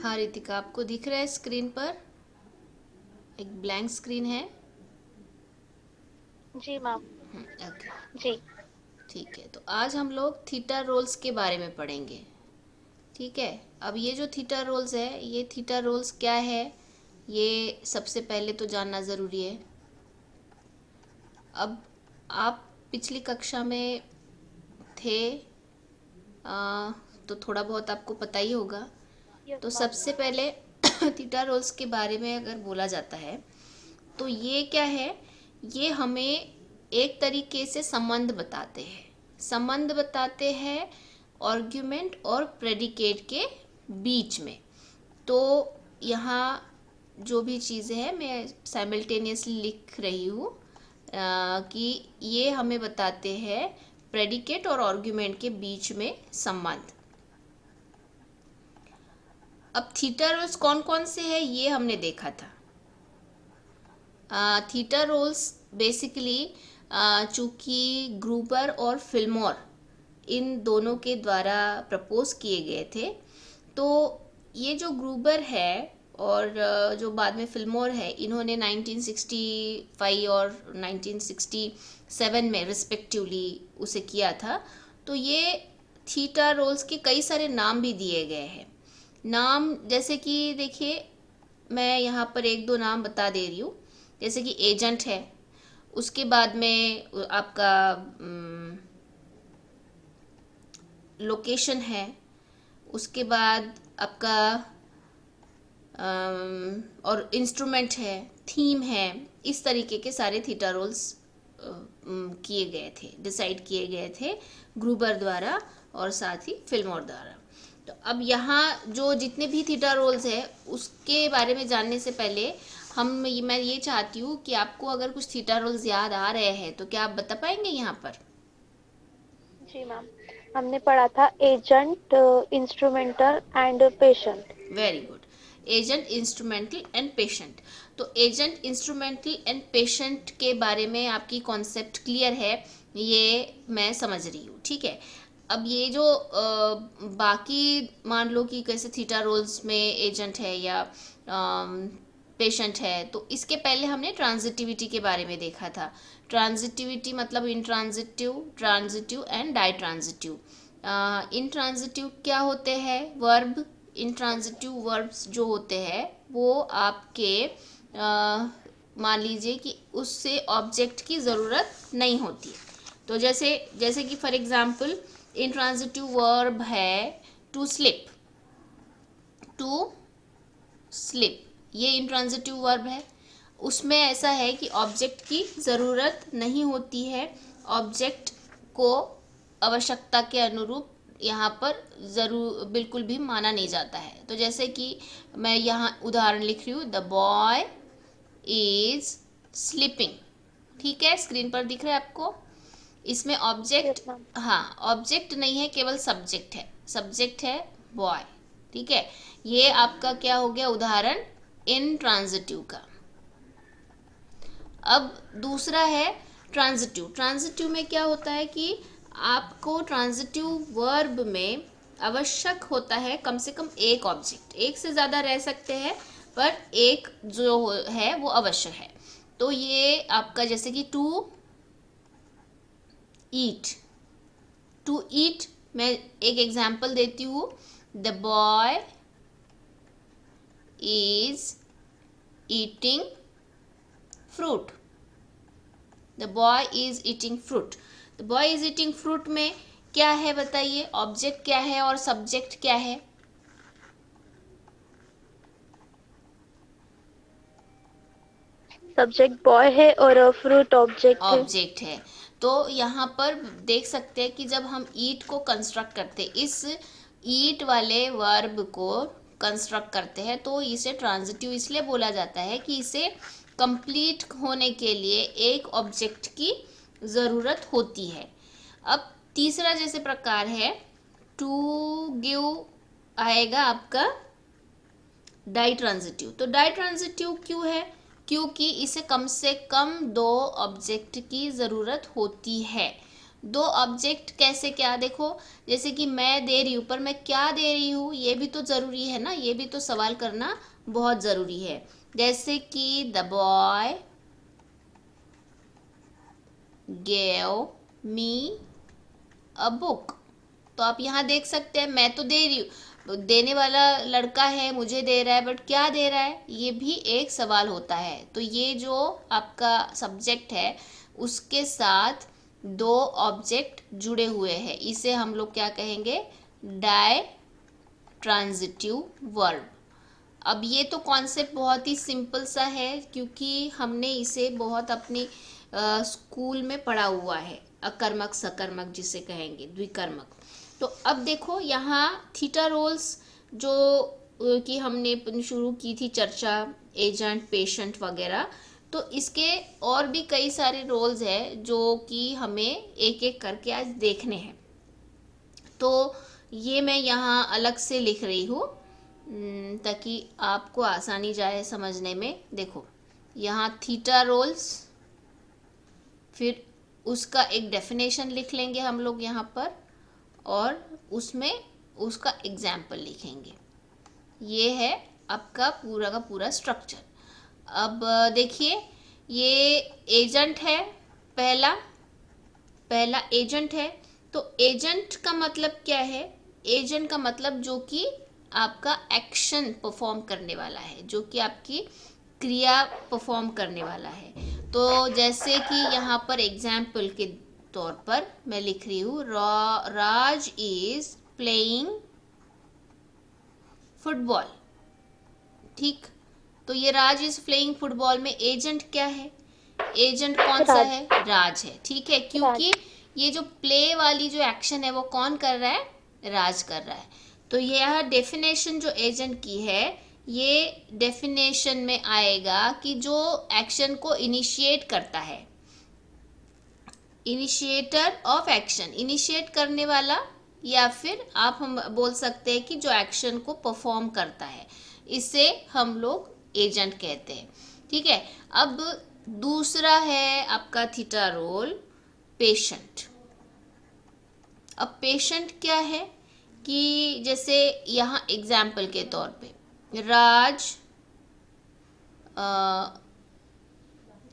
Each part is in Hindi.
हाँ रितिका, आपको दिख रहा है स्क्रीन पर? एक ब्लैंक स्क्रीन है। जी मैम। ओके। जी। ठीक है, तो आज हम लोग थीटा रोल्स के बारे में पढ़ेंगे। ठीक है। अब ये जो थीटा रोल्स है, ये थीटा रोल्स क्या है, ये सबसे पहले तो जानना ज़रूरी है। अब आप पिछली कक्षा में थे, तो थोड़ा बहुत आपको पता ही होगा। यस तो मैम। सबसे पहले थीटा रोल्स के बारे में अगर बोला जाता है तो ये क्या है, ये हमें एक तरीके से संबंध बताते हैं। संबंध बताते हैं आर्ग्यूमेंट और प्रेडिकेट के बीच में। तो यहाँ जो भी चीज़ें हैं मैं साइमल्टेनियसली लिख रही हूँ कि ये हमें बताते हैं प्रेडिकेट और आर्ग्यूमेंट के बीच में संबंध। अब थीटा रोल्स कौन कौन से हैं ये हमने देखा था। थीटा रोल्स बेसिकली चूंकि ग्रूबर और फिल्मोर इन दोनों के द्वारा प्रपोज किए गए थे, तो ये जो ग्रूबर है और जो बाद में फिल्मोर है, इन्होंने 1965 और 1967 में रिस्पेक्टिवली उसे किया था। तो ये थीटा रोल्स के कई सारे नाम भी दिए गए हैं। नाम जैसे कि देखिए, मैं यहाँ पर एक दो नाम बता दे रही हूँ। जैसे कि एजेंट है, उसके बाद में आपका लोकेशन है, उसके बाद आपका और इंस्ट्रूमेंट है, थीम है। इस तरीके के सारे थीटा रोल्स किए गए थे, डिसाइड किए गए थे ग्रूबर द्वारा और साथ ही फिल्मोर द्वारा। तो अब यहाँ जो जितने भी थीटा रोल्स है उसके बारे में जानने से पहले मैं ये चाहती हूँ कि आपको अगर कुछ थीटा रोल्स याद आ रहे हैं तो क्या आप बता पाएंगे यहाँ पर? जी मैम। हमने पढ़ा था agent, instrumental and patient. Very good. Agent, instrumental and patient. तो एजेंट, इंस्ट्रूमेंटल एंड पेशेंट के बारे में आपकी कॉन्सेप्ट क्लियर है, ये मैं समझ रही हूँ। ठीक है। अब ये जो बाकी मान लो कि कैसे थीटा रोल्स में एजेंट है या पेशेंट है, तो इसके पहले हमने ट्रांजिटिविटी के बारे में देखा था। ट्रांजिटिविटी मतलब intransitive, transitive and ditransitive. Intransitive क्या होते हैं? वर्ब। इंट्रांजिटिव वर्ब्स जो होते हैं वो आपके मान लीजिए कि उससे ऑब्जेक्ट की ज़रूरत नहीं होती है। तो जैसे जैसे कि फॉर एग्जांपल इंट्रांजिटिव वर्ब है टू स्लिप। टू स्लिप ये इंट्रांजिटिव वर्ब है। उसमें ऐसा है कि ऑब्जेक्ट की ज़रूरत नहीं होती है, ऑब्जेक्ट को आवश्यकता के अनुरूप यहाँ पर ज़रूर बिल्कुल भी माना नहीं जाता है। तो जैसे कि मैं यहाँ उदाहरण लिख रही हूँ, द बॉय इज स्लीपिंग। ठीक है, स्क्रीन पर दिख रहा है आपको। इसमें ऑब्जेक्ट, यस मैम। हाँ ऑब्जेक्ट नहीं है, केवल सब्जेक्ट है। सब्जेक्ट है बॉय। ठीक है। ये आपका क्या हो गया उदाहरण इन ट्रांजिटिव का। अब दूसरा है ट्रांजिटिव। ट्रांजिटिव में क्या होता है कि आपको ट्रांजिटिव वर्ब में आवश्यक होता है कम से कम एक ऑब्जेक्ट। एक से ज़्यादा रह सकते हैं पर एक जो है वो अवश्य है। तो ये आपका जैसे कि टू ईट। टू ईट मैं एक एग्जाम्पल देती हूँ, the boy is eating fruit. The boy is eating fruit. The boy is eating fruit में क्या है बताइए, ऑब्जेक्ट क्या है और सब्जेक्ट क्या है? सब्जेक्ट बॉय है और फ्रूट ऑब्जेक्ट है। ऑब्जेक्ट है। तो यहाँ पर देख सकते हैं कि जब हम ईट को कंस्ट्रक्ट करते हैं, इस ईट वाले वर्ब को कंस्ट्रक्ट करते हैं, तो इसे ट्रांजिटिव इसलिए बोला जाता है कि इसे कंप्लीट होने के लिए एक ऑब्जेक्ट की ज़रूरत होती है। अब तीसरा जैसे प्रकार है टू गिव, आएगा आपका डाई ट्रांजिटिव। तो डाई ट्रांजिटिव क्यों है? क्योंकि इसे कम से कम दो ऑब्जेक्ट की ज़रूरत होती है। दो ऑब्जेक्ट कैसे, क्या देखो, जैसे कि मैं दे रही हूँ, पर मैं क्या दे रही हूँ ये भी तो ज़रूरी है ना, ये भी तो सवाल करना बहुत ज़रूरी है। जैसे कि the boy gave me a book. तो आप यहाँ देख सकते हैं, मैं तो दे रही हूँ, देने वाला लड़का है, मुझे दे रहा है, बट क्या दे रहा है ये भी एक सवाल होता है। तो ये जो आपका सब्जेक्ट है उसके साथ दो ऑब्जेक्ट जुड़े हुए हैं, इसे हम लोग क्या कहेंगे, डाई ट्रांजिटिव वर्ब। अब ये तो कॉन्सेप्ट बहुत ही सिंपल सा है, क्योंकि हमने इसे बहुत अपनी स्कूल में पढ़ा हुआ है, अकर्मक सकर्मक जिसे कहेंगे, द्विकर्मक। तो अब देखो यहाँ थीटा रोल्स जो कि हमने शुरू की थी चर्चा, एजेंट, पेशेंट वगैरह, तो इसके और भी कई सारे रोल्स हैं जो कि हमें एक एक करके आज देखने हैं। तो ये मैं यहाँ अलग से लिख रही हूँ ताकि आपको आसानी जाए समझने में। देखो यहाँ थीटा रोल्स, फिर उसका एक डेफिनेशन लिख लेंगे हम लोग यहाँ पर, और उसमें उसका एग्जाम्पल लिखेंगे। ये है आपका पूरा का पूरा स्ट्रक्चर। अब देखिए, ये एजेंट है, पहला पहला एजेंट है। तो एजेंट का मतलब क्या है, एजेंट का मतलब जो कि आपका एक्शन परफॉर्म करने वाला है, जो कि आपकी क्रिया परफॉर्म करने वाला है। तो जैसे कि यहाँ पर एग्जाम्पल के तौर पर मैं लिख रही हूँ, राज इज प्लेइंग फुटबॉल। ठीक, तो ये राज इज प्लेइंग फुटबॉल में एजेंट क्या है, एजेंट कौन सा राज। है, राज है। ठीक है, क्योंकि राज। ये जो प्ले वाली जो एक्शन है वो कौन कर रहा है, राज कर रहा है। तो यह डेफिनेशन जो एजेंट की है, ये डेफिनेशन में आएगा कि जो एक्शन को इनिशिएट करता है, इनिशिएटर ऑफ एक्शन, इनिशिएट करने वाला, या फिर आप हम बोल सकते हैं कि जो एक्शन को परफॉर्म करता है, इसे हम लोग एजेंट कहते हैं। ठीक है, अब दूसरा है आपका थीटा रोल, पेशेंट। अब पेशेंट क्या है कि जैसे यहाँ एग्जाम्पल के तौर पे राज,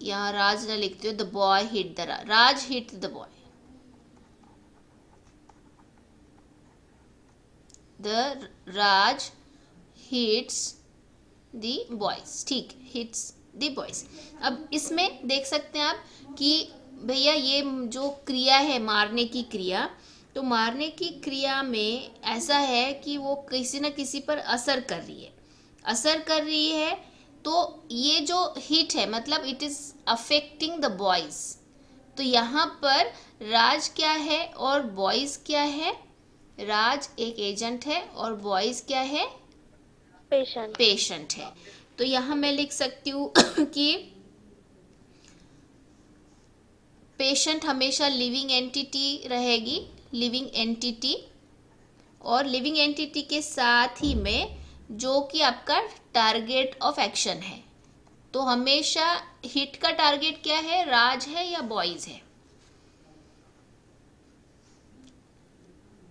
यहाँ राज ना लिखते हो, the boy hit the Raj hit the boy, the Raj hits the boys. ठीक, हिट्स द बॉयज। अब इसमें देख सकते हैं आप कि भैया ये जो क्रिया है, मारने की क्रिया, तो मारने की क्रिया में ऐसा है कि वो किसी न किसी पर असर कर रही है, असर कर रही है। तो ये जो हिट है मतलब it is affecting the boys. तो यहाँ पर राज क्या है और बॉयज़ क्या है, राज एक एजेंट है और बॉयज़ क्या है, पेशेंट। पेशेंट है। तो यहाँ मैं लिख सकती हूँ कि पेशेंट हमेशा लिविंग एंटिटी रहेगी, लिविंग एंटिटी, और लिविंग एंटिटी के साथ ही में जो कि आपका टारगेट ऑफ एक्शन है। तो हमेशा हिट का टारगेट क्या है, राज है या बॉयज है,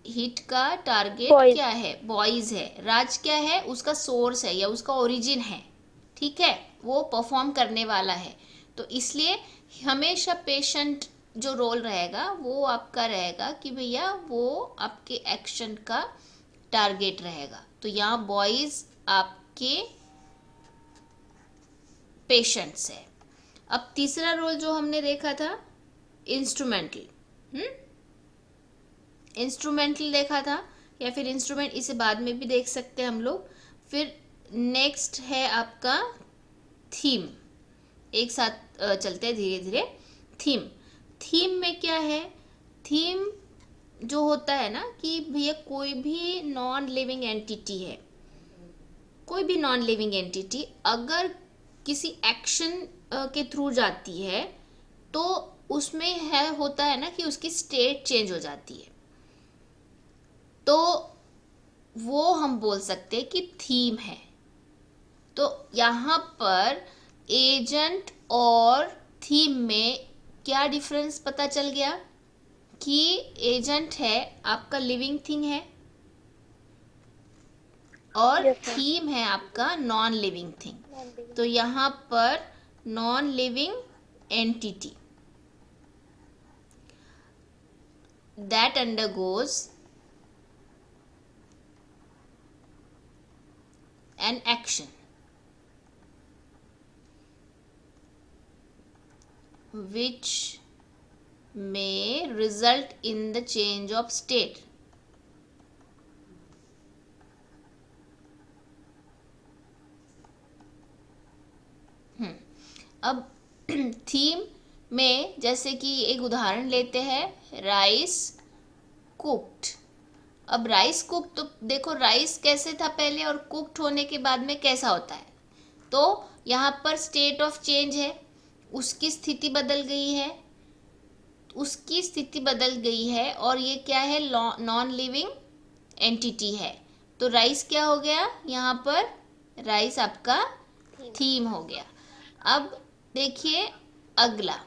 हिट का टारगेट बॉयज। क्या है, बॉयज है। राज क्या है, उसका सोर्स है या उसका ओरिजिन है। ठीक है, वो परफॉर्म करने वाला है। तो इसलिए हमेशा पेशेंट जो रोल रहेगा वो आपका रहेगा कि भैया वो आपके एक्शन का टारगेट रहेगा। तो यहाँ बॉयज आपके पेशेंट्स है। अब तीसरा रोल जो हमने देखा था, इंस्ट्रूमेंटल, इंस्ट्रूमेंटल देखा था, या फिर इंस्ट्रूमेंट इसे बाद में भी देख सकते हैं हम लोग। फिर नेक्स्ट है आपका थीम, एक साथ चलते हैं धीरे धीरे। थीम, थीम में क्या है, थीम जो होता है ना कि भैया कोई भी नॉन लिविंग एंटिटी है, कोई भी नॉन लिविंग एंटिटी अगर किसी एक्शन के थ्रू जाती है तो उसमें है होता है ना कि उसकी स्टेट चेंज हो जाती है, तो वो हम बोल सकते हैं कि थीम है। तो यहाँ पर एजेंट और थीम में क्या डिफरेंस पता चल गया की एजेंट है आपका लिविंग थिंग है, और Yes, ma'am. थीम है आपका नॉन लिविंग थिंग। Non-living. तो यहाँ पर non living entity that undergoes an action which may result in the change of state। अब थीम में जैसे कि एक उदाहरण लेते हैं, राइस कुक्ड। अब राइस कुक, तो देखो राइस कैसे था पहले और कुक्ड होने के बाद में कैसा होता है। तो यहाँ पर स्टेट ऑफ चेंज है, उसकी स्थिति बदल गई है, उसकी स्थिति बदल गई है, और ये क्या है, नॉन लिविंग एंटिटी है। तो राइस क्या हो गया, यहाँ पर राइस आपका थीम हो गया। अब देखिए अगला,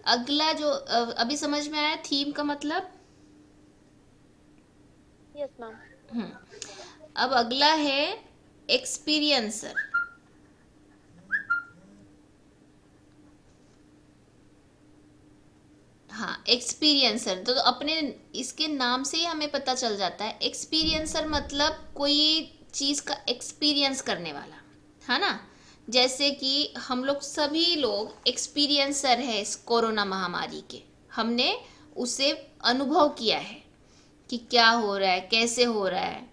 अगला जो अभी समझ में आया थीम का मतलब। Yes, ma'am. अब अगला है एक्सपीरियंसर। हाँ, एक्सपीरियंसर तो अपने इसके नाम से ही हमें पता चल जाता है। एक्सपीरियंसर मतलब कोई चीज़ का एक्सपीरियंस करने वाला, है ना। जैसे कि हम लोग सभी लोग एक्सपीरियंसर है इस कोरोना महामारी के, हमने उसे अनुभव किया है कि क्या हो रहा है, कैसे हो रहा है,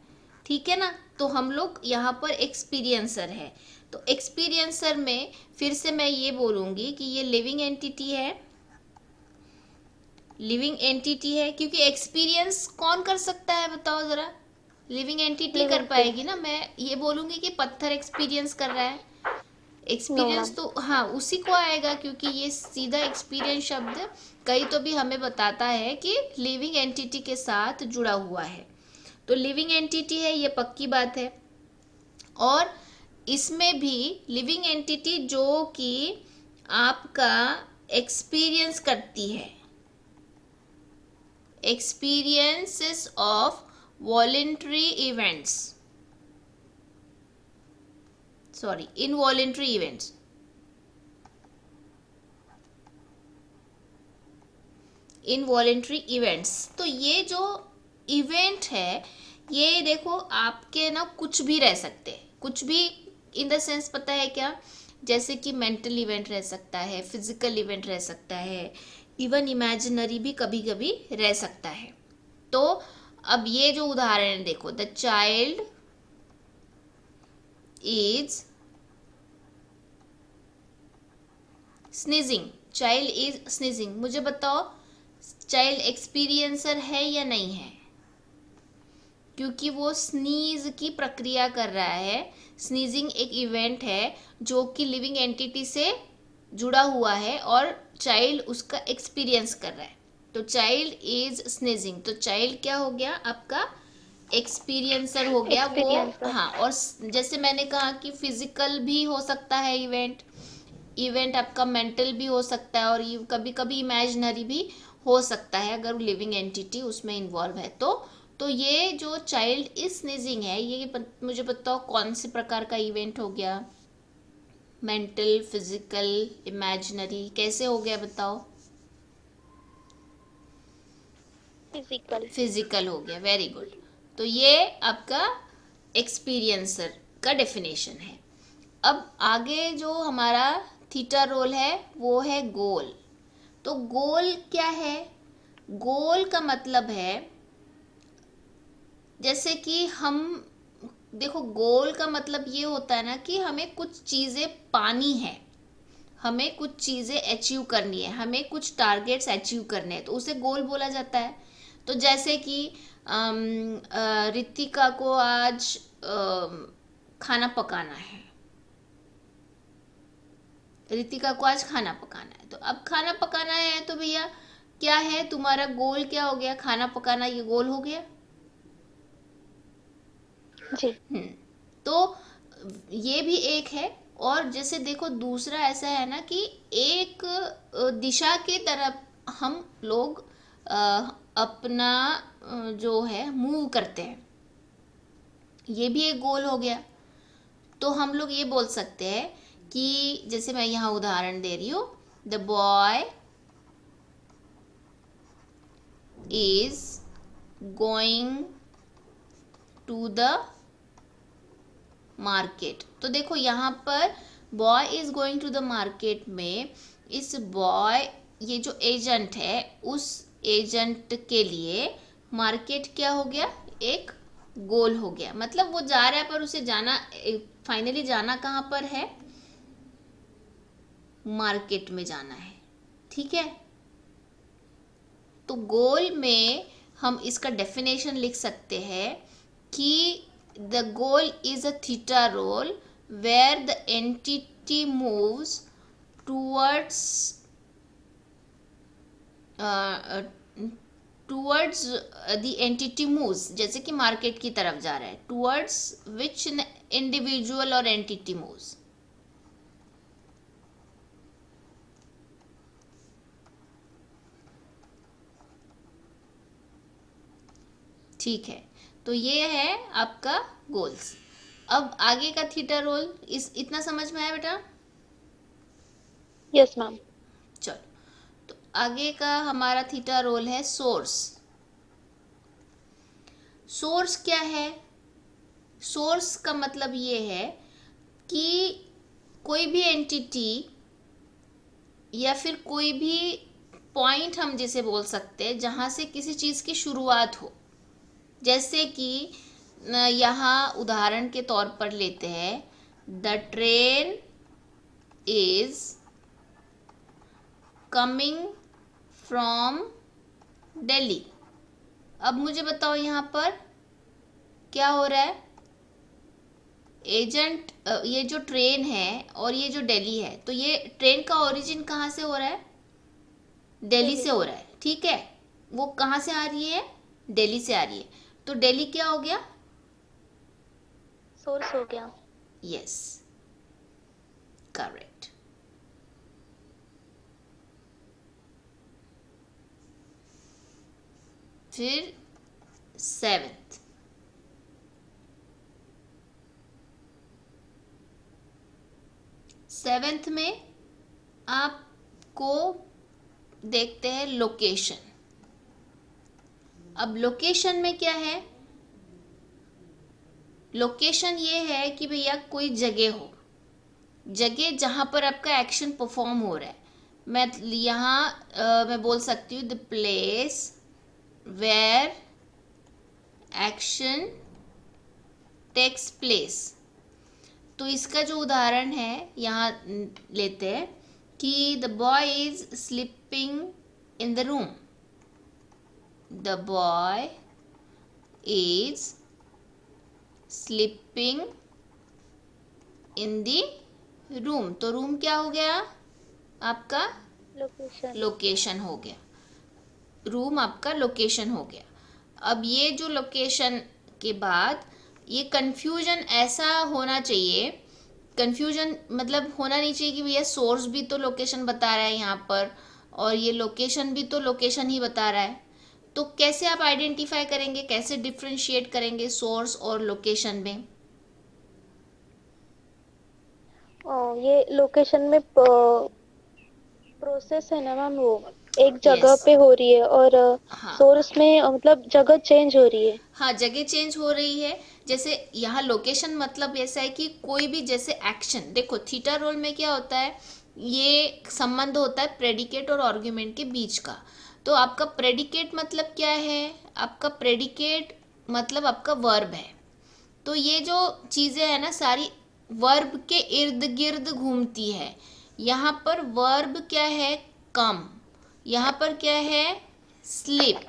ठीक है ना। तो हम लोग यहाँ पर एक्सपीरियंसर है। तो एक्सपीरियंसर में फिर से मैं ये बोलूँगी कि ये लिविंग एंटिटी है, लिविंग एंटिटी है, क्योंकि एक्सपीरियंस कौन कर सकता है बताओ ज़रा, लिविंग एंटिटी कर पाएगी ना। मैं ये बोलूँगी कि पत्थर एक्सपीरियंस कर रहा है, एक्सपीरियंस तो हाँ उसी को आएगा, क्योंकि ये सीधा एक्सपीरियंस शब्द कहीं तो भी हमें बताता है कि लिविंग एंटिटी के साथ जुड़ा हुआ है। तो लिविंग एंटिटी है, ये पक्की बात है। और इसमें भी लिविंग एंटिटी जो कि आपका एक्सपीरियंस करती है, experiences of voluntary events, sorry involuntary events, involuntary events. तो ये जो इवेंट है, ये देखो आपके ना कुछ भी रह सकते हैं, कुछ भी इन द सेंस पता है क्या, जैसे कि मेंटल इवेंट रह सकता है, फिजिकल इवेंट रह सकता है, इवन इमेजिनरी भी कभी कभी रह सकता है। तो अब ये जो उदाहरण देखो, the child is sneezing, child is sneezing, मुझे बताओ चाइल्ड एक्सपीरियंसर है या नहीं है, क्योंकि वो स्नीज की प्रक्रिया कर रहा है। स्नीजिंग एक इवेंट है जो कि लिविंग एंटिटी से जुड़ा हुआ है और चाइल्ड उसका एक्सपीरियंस कर रहा है। तो चाइल्ड इज स्नीजिंग, तो चाइल्ड क्या हो गया आपका एक्सपीरियंसर हो गया वो। हाँ, और जैसे मैंने कहा कि फिजिकल भी हो सकता है इवेंट, इवेंट आपका मेंटल भी हो सकता है, और कभी कभी इमेजिनरी भी हो सकता है अगर लिविंग एंटिटी उसमें इन्वॉल्व है। तो ये जो चाइल्ड इज स्नीजिंग है, ये मुझे बताओ कौन से प्रकार का इवेंट हो गया, मेंटल, फिजिकल, इमेजिनरी, कैसे हो गया बताओ। फिजिकल। फिजिकल हो गया, वेरी गुड। तो ये आपका एक्सपीरियंसर का डेफिनेशन है। अब आगे जो हमारा थीटा रोल है वो है गोल। तो गोल क्या है, गोल का मतलब है जैसे कि हम देखो, गोल का मतलब ये होता है ना कि हमें कुछ चीज़ें पानी है, हमें कुछ चीज़ें अचीव करनी है, हमें कुछ टारगेट्स अचीव करने हैं, तो उसे गोल बोला जाता है। तो जैसे कि रितिका को आज खाना पकाना है, रितिका को आज खाना पकाना है। तो अब खाना पकाना है तो भैया क्या है, तुम्हारा गोल क्या हो गया, खाना पकाना, ये गोल हो गया जी। तो ये भी एक है। और जैसे देखो दूसरा ऐसा है ना कि एक दिशा के तरफ हम लोग अपना जो है मूव करते हैं, ये भी एक गोल हो गया। तो हम लोग ये बोल सकते हैं कि जैसे मैं यहाँ उदाहरण दे रही हूँ, the boy is going to the market. तो देखो यहाँ पर boy is going to the market में इस बॉय, ये जो एजेंट है, उस एजेंट के लिए मार्केट क्या हो गया, एक गोल हो गया। मतलब वो जा रहा है पर उसे जाना, फाइनली जाना कहाँ पर है, मार्केट में जाना है। ठीक है, तो गोल में हम इसका डेफिनेशन लिख सकते हैं कि the goal is a theta role where the entity moves towards towards the entity moves, जैसे कि मार्केट की तरफ जा रहा है, टूवर्ड्स विच इंडिविजुअल और एंटिटी मूव्स। ठीक है, तो ये है आपका गोल्स। अब आगे का थीटा रोल इस इतना समझ में आया बेटा? Yes ma'am. चलो, तो आगे का हमारा थीटा रोल है सोर्स। सोर्स क्या है? सोर्स का मतलब ये है कि कोई भी एंटिटी या फिर कोई भी पॉइंट हम जिसे बोल सकते हैं जहाँ से किसी चीज़ की शुरुआत हो। जैसे कि यहाँ उदाहरण के तौर पर लेते हैं, the train is coming from Delhi. अब मुझे बताओ यहाँ पर क्या हो रहा है, एजेंट, ये जो ट्रेन है और ये जो दिल्ली है, तो ये ट्रेन का ओरिजिन कहाँ से हो रहा है, दिल्ली से हो रहा है। ठीक है, वो कहाँ से आ रही है, दिल्ली से आ रही है। तो दिल्ली क्या हो गया, सोर्स हो गया। Yes, correct. फिर सेवेंथ में आपको देखते हैं लोकेशन। अब लोकेशन में क्या है, लोकेशन ये है कि भैया कोई जगह हो, जगह जहाँ पर आपका एक्शन परफॉर्म हो रहा है। मैं यहाँ मैं बोल सकती हूँ the place where action takes place. तो इसका जो उदाहरण है यहाँ लेते हैं कि the boy is sleeping in the room. The boy is sleeping in the room. तो रूम क्या हो गया आपका, लोकेशन हो गया। रूम आपका लोकेशन हो गया। अब ये जो लोकेशन के बाद ये कन्फ्यूजन ऐसा होना चाहिए, कन्फ्यूजन मतलब होना नहीं चाहिए कि भैया सोर्स भी तो लोकेशन बता रहा है यहाँ पर और ये लोकेशन भी तो लोकेशन ही बता रहा है। तो कैसे आप आइडेंटिफाई करेंगे, कैसे डिफ्रेंशिएट करेंगे सोर्स और लोकेशन में? ये लोकेशन में प्रोसेस है ना मैम, वो एक जगह Yes. पे हो रही है और हाँ सोर्स में मतलब जगह चेंज हो रही है। हाँ, जगह चेंज हो रही है। जैसे यहाँ लोकेशन मतलब ऐसा है कि कोई भी जैसे एक्शन, देखो थीटा रोल में क्या होता है, ये संबंध होता है प्रेडिकेट और आर्गुमेंट के बीच का। तो आपका प्रेडिकेट मतलब क्या है, आपका प्रेडिकेट मतलब आपका वर्ब है। तो ये जो चीज़ें हैं ना सारी वर्ब के इर्द गिर्द घूमती है। यहाँ पर वर्ब क्या है, कम, यहाँ पर क्या है, स्लिप।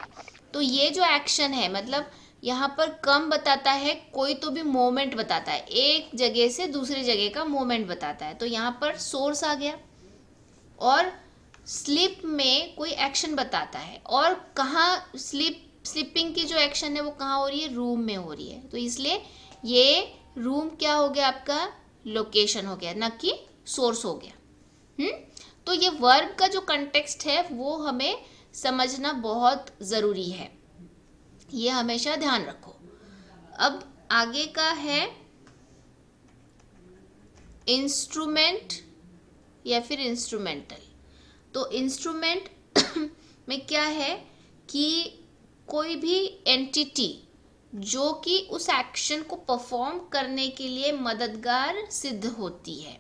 तो ये जो एक्शन है मतलब यहाँ पर कम बताता है, कोई तो भी मोमेंट बताता है, एक जगह से दूसरी जगह का मोमेंट बताता है। तो यहाँ पर सोर्स आ गया। और स्लिप में कोई एक्शन बताता है, और कहाँ स्लीपिंग की जो एक्शन है वो कहाँ हो रही है, रूम में हो रही है। तो इसलिए ये रूम क्या हो गया आपका, लोकेशन हो गया, ना कि सोर्स हो गया। तो ये वर्ब का जो कंटेक्स्ट है वो हमें समझना बहुत ज़रूरी है, ये हमेशा ध्यान रखो। अब आगे का है इंस्ट्रूमेंट या फिर इंस्ट्रूमेंटल। तो इंस्ट्रूमेंट में क्या है कि कोई भी एंटिटी जो कि उस एक्शन को परफॉर्म करने के लिए मददगार सिद्ध होती है।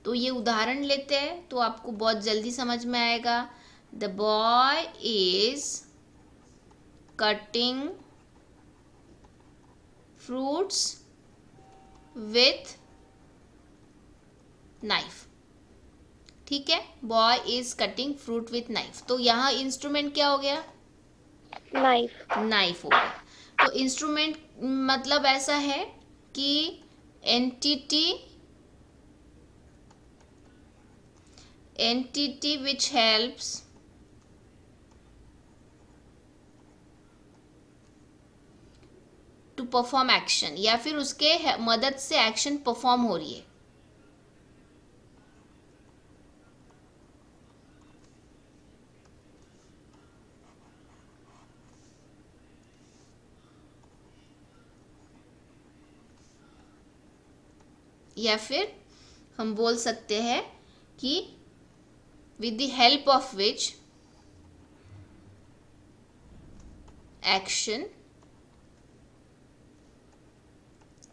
तो ये उदाहरण लेते हैं तो आपको बहुत जल्दी समझ में आएगा। The boy is cutting fruits with knife. ठीक है, boy is cutting fruit with knife. तो यहाँ इंस्ट्रूमेंट क्या हो गया? नाइफ। नाइफ हो गया। तो इंस्ट्रूमेंट मतलब ऐसा है कि entity which helps to perform action, या फिर उसके मदद से एक्शन परफॉर्म हो रही है। या फिर हम बोल सकते हैं कि with the help of which action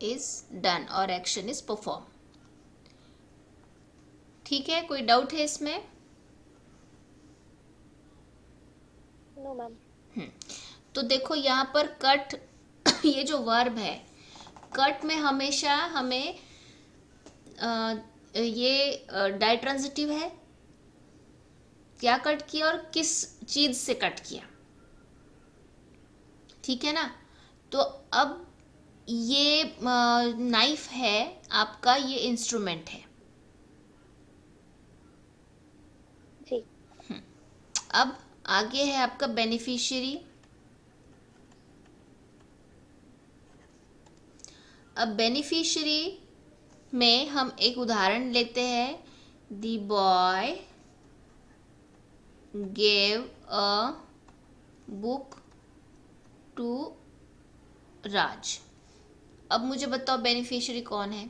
is done or action is performed। ठीक है, कोई डाउट है इसमें? No ma'am. तो देखो यहाँ पर कट ये जो वर्ब है, कट में हमेशा हमें ये डाइट्रांजिटिव है। क्या कट किया और किस चीज से कट किया, ठीक है ना। तो अब ये नाइफ है आपका, ये इंस्ट्रूमेंट है। जी। अब आगे है आपका बेनिफिशियरी। अब बेनिफिशियरी में हम एक उदाहरण लेते हैं। The boy gave a book to Raj. अब मुझे बताओ बेनिफिशियरी कौन है?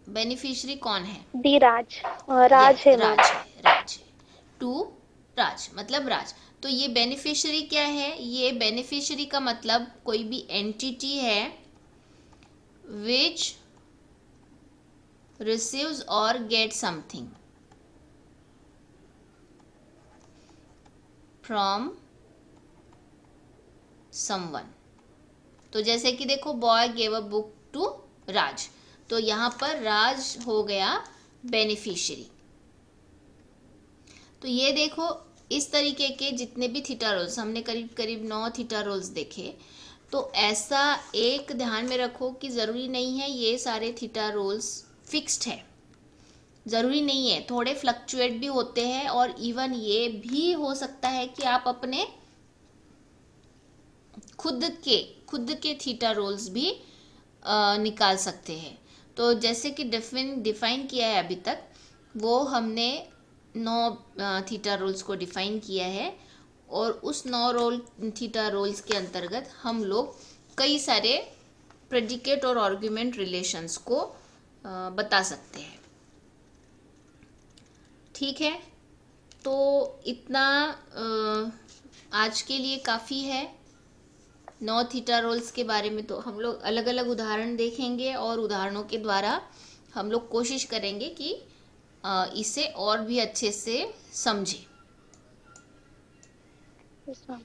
बेनिफिशियरी कौन है? दी राज। राज है मैम। राज है। टू राज मतलब राज। तो ये बेनिफिशियरी क्या है? ये बेनिफिशियरी का मतलब कोई भी एंटिटी है विच receives or get something from someone। तो जैसे कि देखो boy gave a book to Raj, तो यहाँ पर राज हो गया बेनिफिशियरी। तो ये देखो इस तरीके के जितने भी थीटा रोल्स हमने करीब करीब 9 थीटा रोल्स देखे। तो ऐसा एक ध्यान में रखो कि ज़रूरी नहीं है ये सारे थीटा रोल्स फिक्स्ड है, ज़रूरी नहीं है, थोड़े फ्लक्चुएट भी होते हैं। और इवन ये भी हो सकता है कि आप अपने खुद के थीटा रोल्स भी निकाल सकते हैं। तो जैसे कि डिफाइन किया है अभी तक, वो हमने 9 थीटा रोल्स को डिफाइन किया है। और उस 9 थीटा रोल्स के अंतर्गत हम लोग कई सारे प्रेडिकेट और आर्गुमेंट रिलेशंस को बता सकते हैं। ठीक है, तो इतना आज के लिए काफ़ी है 9 थीटा रोल्स के बारे में। तो हम लोग अलग अलग उदाहरण देखेंगे और उदाहरणों के द्वारा हम लोग कोशिश करेंगे कि इसे और भी अच्छे से समझें। Yes ma'am.